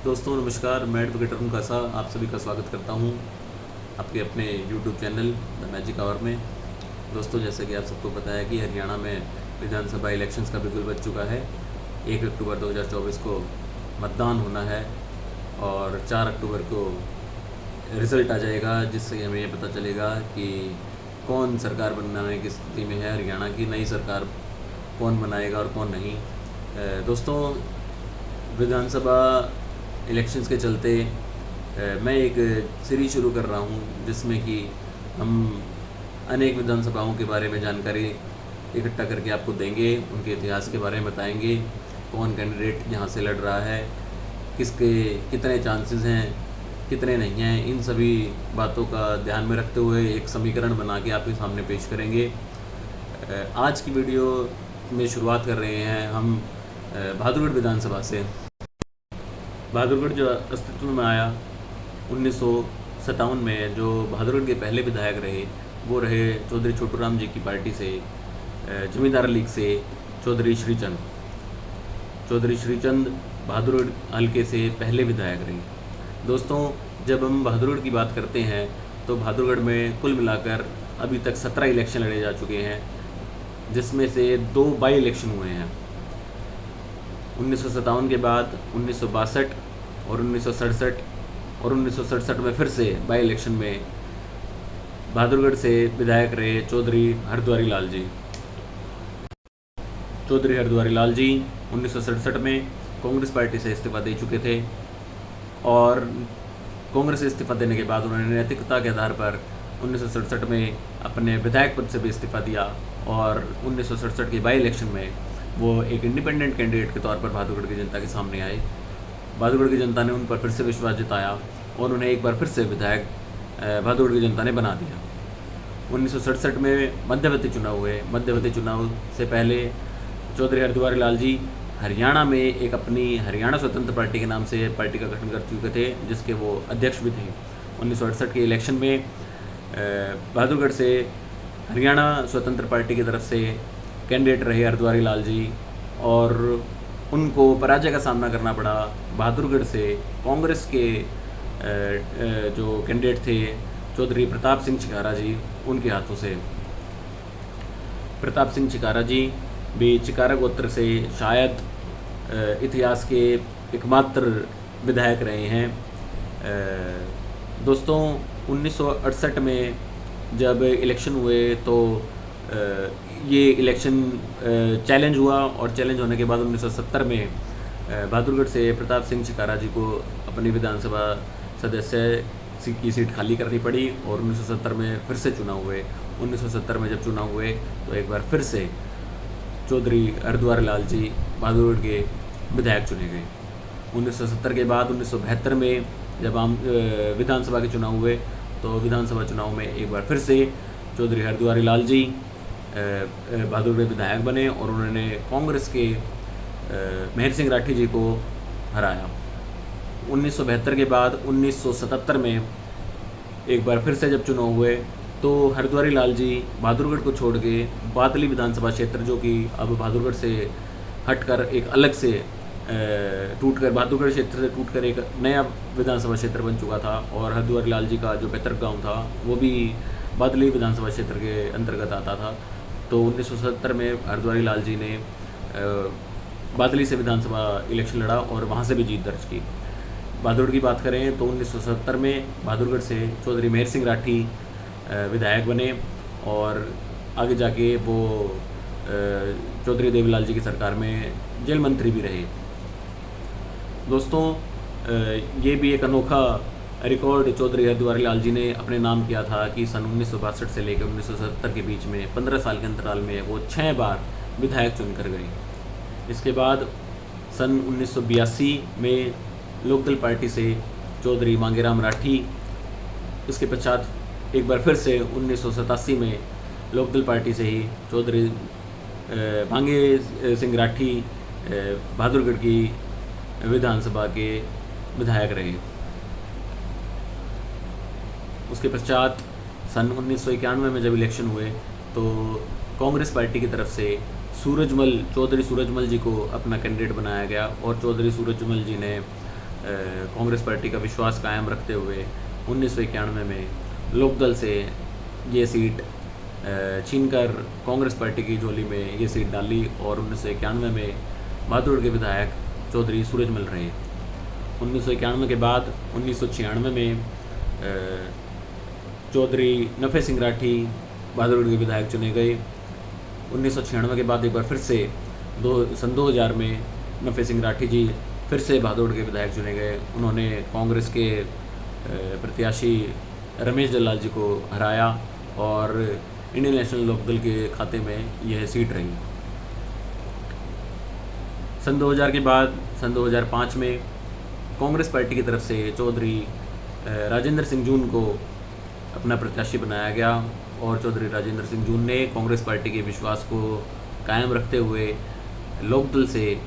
दोस्तों नमस्कार, मैं एडवोकेट अरुण कासा आप सभी का स्वागत करता हूं आपके अपने YouTube channel the magic hour में। दोस्तों जैसे कि आप सबको पता है कि हरियाणा में विधानसभा इलेक्शंस का बिगुल बज चुका है। 1 अक्टूबर 2024 को मतदान होना है और 4 अक्टूबर को रिज़ल्ट आ जाएगा, जिससे हमें ये पता चलेगा कि कौन सरकार बनाने की स्थिति में है। हरियाणा की नई सरकार कौन बनाएगा और कौन नहीं। दोस्तों विधानसभा इलेक्शंस के चलते मैं एक सीरीज शुरू कर रहा हूं, जिसमें कि हम अनेक विधानसभाओं के बारे में जानकारी इकट्ठा करके आपको देंगे, उनके इतिहास के बारे में बताएंगे, कौन कैंडिडेट यहाँ से लड़ रहा है, किसके कितने चांसेस हैं, कितने नहीं हैं। इन सभी बातों का ध्यान में रखते हुए एक समीकरण बना के आपके सामने पेश करेंगे। आज की वीडियो में शुरुआत कर रहे हैं हम बहादुरगढ़ विधानसभा से। बहादुरगढ़ जो अस्तित्व में आया 1957 में, जो बहादुरगढ़ के पहले विधायक रहे वो रहे चौधरी छोटूराम जी की पार्टी से, जमींदार लीग से चौधरी श्रीचंद। चौधरी श्रीचंद बहादुरगढ़ हल्के से पहले विधायक रहे। दोस्तों जब हम बहादुरगढ़ की बात करते हैं तो बहादुरगढ़ में कुल मिलाकर अभी तक 17 इलेक्शन लड़े जा चुके हैं, जिसमें से 2 बाई इलेक्शन हुए हैं। 1957 के बाद 1962 और 1967 और 1967 में फिर से बाई इलेक्शन में बहादुरगढ़ से विधायक रहे चौधरी हरद्वारी लाल जी। चौधरी हरद्वारी लाल जी 1967 में कांग्रेस पार्टी से इस्तीफा दे चुके थे और कांग्रेस से इस्तीफा देने के बाद उन्होंने नैतिकता के आधार पर 1967 में अपने विधायक पद से भी इस्तीफा दिया और 1967 के बाई इलेक्शन में वो एक इंडिपेंडेंट कैंडिडेट के तौर पर बहादुरगढ़ की जनता के सामने आए। बहादुरगढ़ की जनता ने उन पर फिर से विश्वास जताया और उन्हें एक बार फिर से विधायक बहादुरगढ़ की जनता ने बना दिया। 1967 में मध्यवर्ती चुनाव हुए। मध्यवर्ती चुनाव से पहले चौधरी हरद्वारी लाल जी हरियाणा में एक अपनी हरियाणा स्वतंत्र पार्टी के नाम से पार्टी का गठन कर चुके थे, जिसके वो अध्यक्ष भी थे। 1968 के इलेक्शन में बहादुरगढ़ से हरियाणा स्वतंत्र पार्टी की तरफ से कैंडिडेट रहे हरद्वारी लाल जी और उनको पराजय का सामना करना पड़ा बहादुरगढ़ से कांग्रेस के जो कैंडिडेट थे चौधरी प्रताप सिंह चिकारा जी, उनके हाथों से। प्रताप सिंह चिकारा जी भी चिकारा गोत्र से शायद इतिहास के एकमात्र विधायक रहे हैं। दोस्तों 1968 में जब इलेक्शन हुए तो ये इलेक्शन चैलेंज हुआ और चैलेंज होने के बाद 1970 में बहादुरगढ़ से प्रताप सिंह चिकारा जी को अपनी विधानसभा सदस्य की सीट खाली करनी पड़ी और 1970 में फिर से चुनाव हुए। 1970 में जब चुनाव हुए तो एक बार फिर से चौधरी हरद्वारी लाल जी बहादुरगढ़ के विधायक चुने गए। 1970 के बाद 1972 में जब हम विधानसभा के चुनाव हुए तो विधानसभा चुनाव में एक बार फिर से चौधरी हरद्वारी लाल जी बहादुरगढ़ विधायक बने और उन्होंने कांग्रेस के मेहर सिंह राठी जी को हराया। 1972 के बाद 1977 में एक बार फिर से जब चुनाव हुए तो हरद्वारी लाल जी बहादुरगढ़ को छोड़ के बादली विधानसभा क्षेत्र, जो कि अब बहादुरगढ़ से हटकर एक अलग से टूटकर बहादुरगढ़ क्षेत्र से टूटकर एक नया विधानसभा क्षेत्र बन चुका था और हरद्वारी लाल जी का जो पैतृक गाँव था वो भी बादली विधानसभा क्षेत्र के अंतर्गत आता था। तो 1970 में हरद्वारी लाल जी ने बादली से विधानसभा इलेक्शन लड़ा और वहाँ से भी जीत दर्ज की। बहादुरगढ़ की बात करें तो 1970 में बहादुरगढ़ से चौधरी मेहर सिंह राठी विधायक बने और आगे जाके वो चौधरी देवीलाल जी की सरकार में जेल मंत्री भी रहे। दोस्तों ये भी एक अनोखा रिकॉर्ड चौधरी हरद्वारी लाल जी ने अपने नाम किया था कि सन 1962 से लेकर 1970 के बीच में 15 साल के अंतराल में वो 6 बार विधायक चुनकर गए। इसके बाद सन 1982 में लोकदल पार्टी से चौधरी मांगेराम राठी, इसके पश्चात एक बार फिर से 1987 में लोकदल पार्टी से ही चौधरी भांगे सिंह राठी बहादुरगढ़ की विधानसभा के विधायक रहे। उसके पश्चात सन 1991 में जब इलेक्शन हुए तो कांग्रेस पार्टी की तरफ से चौधरी सूरजमल जी को अपना कैंडिडेट बनाया गया और चौधरी सूरजमल जी ने कांग्रेस पार्टी का विश्वास कायम रखते हुए 1991 में लोकदल से ये सीट छीनकर कांग्रेस पार्टी की झोली में ये सीट डाली और 1991 में बहादुरगढ़ के विधायक चौधरी सूरजमल रहे। 1991 के बाद 1996 में चौधरी नफ़े सिंह राठी बहादुरगढ़ के विधायक चुने गए। 1996 के बाद एक बार फिर से सन 2000 में नफ़े सिंह राठी जी फिर से बहादुरगढ़ के विधायक चुने गए। उन्होंने कांग्रेस के प्रत्याशी रमेश दलाल जी को हराया और इंडियन नेशनल लोकदल के खाते में यह सीट रही। सन 2000 के बाद सन 2005 में कांग्रेस पार्टी की तरफ से चौधरी राजेंद्र सिंह जून को अपना प्रत्याशी बनाया गया और चौधरी राजेंद्र सिंह जून ने कांग्रेस पार्टी के विश्वास को कायम रखते हुए लोकदल से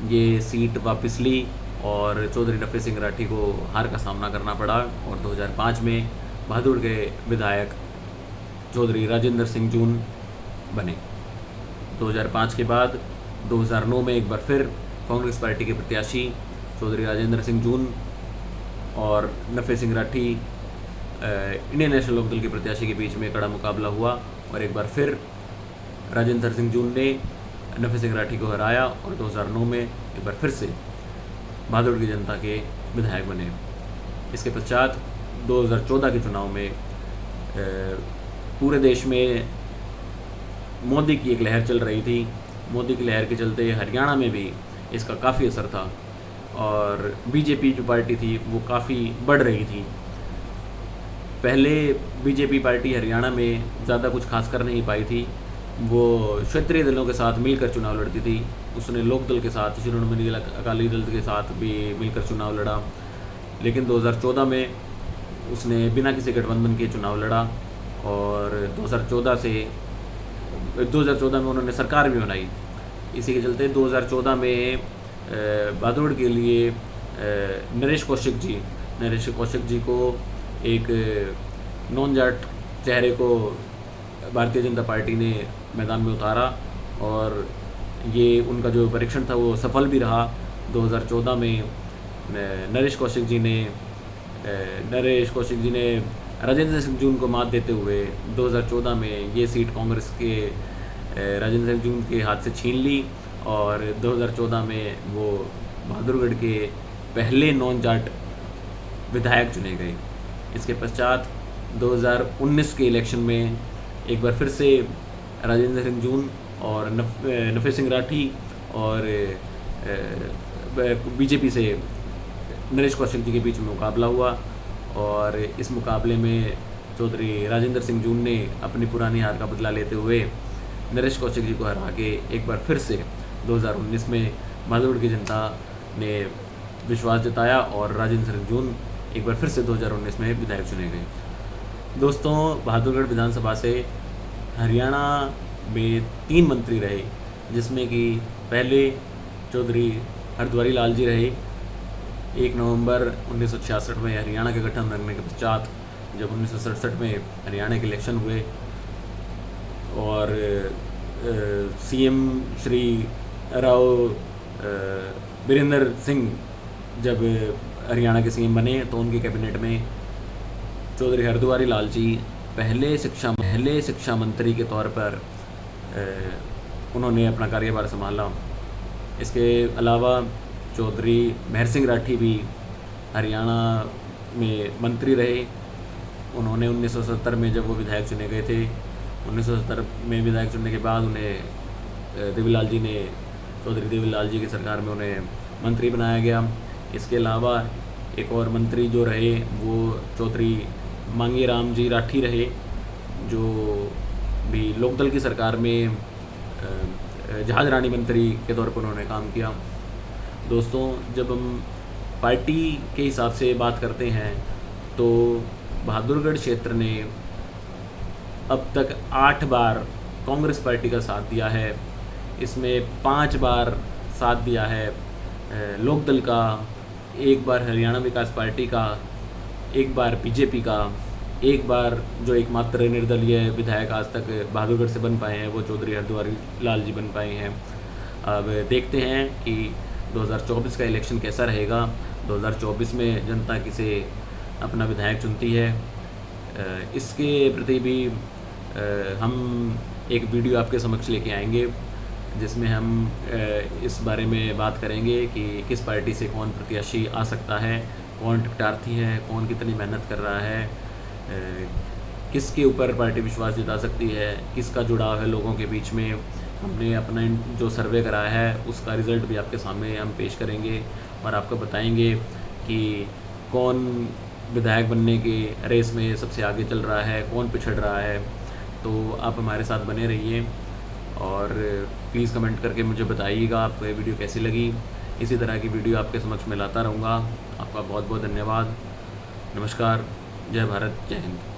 ये सीट वापस ली और चौधरी नफ़े सिंह राठी को हार का सामना करना पड़ा और 2005 में बहादुरगढ़ के विधायक चौधरी राजेंद्र सिंह जून बने। 2005 के बाद 2009 में एक बार फिर कांग्रेस पार्टी के प्रत्याशी चौधरी राजेंद्र सिंह जून और नफ़े सिंह राठी इंडियन नेशनल लोकदल के प्रत्याशी के बीच में कड़ा मुकाबला हुआ और एक बार फिर राजेंद्र सिंह जून ने नफ़े सिंह राठी को हराया और 2009 में एक बार फिर से बहादुरगढ़ की जनता के विधायक बने। इसके पश्चात 2014 के चुनाव में पूरे देश में मोदी की एक लहर चल रही थी। मोदी की लहर के चलते हरियाणा में भी इसका काफ़ी असर था और बीजेपी जो पार्टी थी वो काफ़ी बढ़ रही थी। पहले बीजेपी पार्टी हरियाणा में ज़्यादा कुछ खास कर नहीं पाई थी। वो क्षेत्रीय दलों के साथ मिलकर चुनाव लड़ती थी। उसने लोकदल के साथ, शिरोमणि अकाली दल के साथ भी मिलकर चुनाव लड़ा, लेकिन 2014 में उसने बिना किसी गठबंधन के चुनाव लड़ा और 2014 में उन्होंने सरकार भी बनाई। इसी के चलते 2014 में बहादुरगढ़ के लिए नरेश कौशिक जी को एक नॉन जाट चेहरे को भारतीय जनता पार्टी ने मैदान में उतारा और ये उनका जो परीक्षण था वो सफल भी रहा। 2014 में नरेश कौशिक जी ने राजेंद्र सिंह जून को मात देते हुए 2014 में ये सीट कांग्रेस के राजेंद्र सिंह जून के हाथ से छीन ली और 2014 में वो बहादुरगढ़ के पहले नॉन जाट विधायक चुने गए। इसके पश्चात 2019 के इलेक्शन में एक बार फिर से राजेंद्र सिंह जून और नफ़े सिंह राठी और बीजेपी से नरेश कौशिक जी के बीच में मुकाबला हुआ और इस मुकाबले में चौधरी राजेंद्र सिंह जून ने अपनी पुरानी हार का बदला लेते हुए नरेश कौशिक जी को हरा के एक बार फिर से 2019 में बहादुरगढ़ की जनता ने विश्वास जताया और राजेंद्र सिंह जून एक बार फिर से 2019 में विधायक चुने गए। दोस्तों, बहादुरगढ़ विधानसभा से हरियाणा में 3 मंत्री रहे, जिसमें कि पहले चौधरी हरद्वारी लाल जी रहे। 1 नवंबर 1966 में हरियाणा के गठन करने के पश्चात जब 1967 में हरियाणा के इलेक्शन हुए और सीएम श्री राव बीरेंद्र सिंह जब हरियाणा के सीएम बने तो उनकी कैबिनेट में चौधरी हरद्वारी लाल जी पहले शिक्षा मंत्री के तौर पर उन्होंने अपना कार्यभार संभाला। इसके अलावा चौधरी महर सिंह राठी भी हरियाणा में मंत्री रहे। उन्होंने 1970 में जब वो विधायक चुने गए थे, 1970 में विधायक चुनने के बाद उन्हें चौधरी देवीलाल जी की सरकार में उन्हें मंत्री बनाया गया। इसके अलावा एक और मंत्री जो रहे वो चौधरी मांगे राम जी राठी रहे, जो भी लोकदल की सरकार में जहाज रानी मंत्री के तौर पर उन्होंने काम किया। दोस्तों, जब हम पार्टी के हिसाब से बात करते हैं तो बहादुरगढ़ क्षेत्र ने अब तक 8 बार कांग्रेस पार्टी का साथ दिया है। इसमें 5 बार साथ दिया है लोकदल का, 1 बार हरियाणा विकास पार्टी का, 1 बार बीजेपी का, 1 बार जो एकमात्र निर्दलीय विधायक आज तक बहादुरगढ़ से बन पाए हैं वो चौधरी हरद्वारी लाल जी बन पाए हैं। अब देखते हैं कि 2024 का इलेक्शन कैसा रहेगा। 2024 में जनता किसे अपना विधायक चुनती है। इसके प्रति भी हम एक वीडियो आपके समक्ष लेके आएंगे, जिसमें हम इस बारे में बात करेंगे कि किस पार्टी से कौन प्रत्याशी आ सकता है, कौन टिकटार्थी है, कौन कितनी मेहनत कर रहा है, किसके ऊपर पार्टी विश्वास जता सकती है, किसका जुड़ाव है लोगों के बीच में। हमने अपना जो सर्वे कराया है उसका रिज़ल्ट भी आपके सामने हम पेश करेंगे और आपको बताएंगे कि कौन विधायक बनने के रेस में सबसे आगे चल रहा है, कौन पिछड़ रहा है। तो आप हमारे साथ बने रहिए और प्लीज़ कमेंट करके मुझे बताइएगा आपको ये वीडियो कैसी लगी। इसी तरह की वीडियो आपके समक्ष में लाता रहूँगा। आपका बहुत बहुत धन्यवाद। नमस्कार। जय भारत, जय हिंद।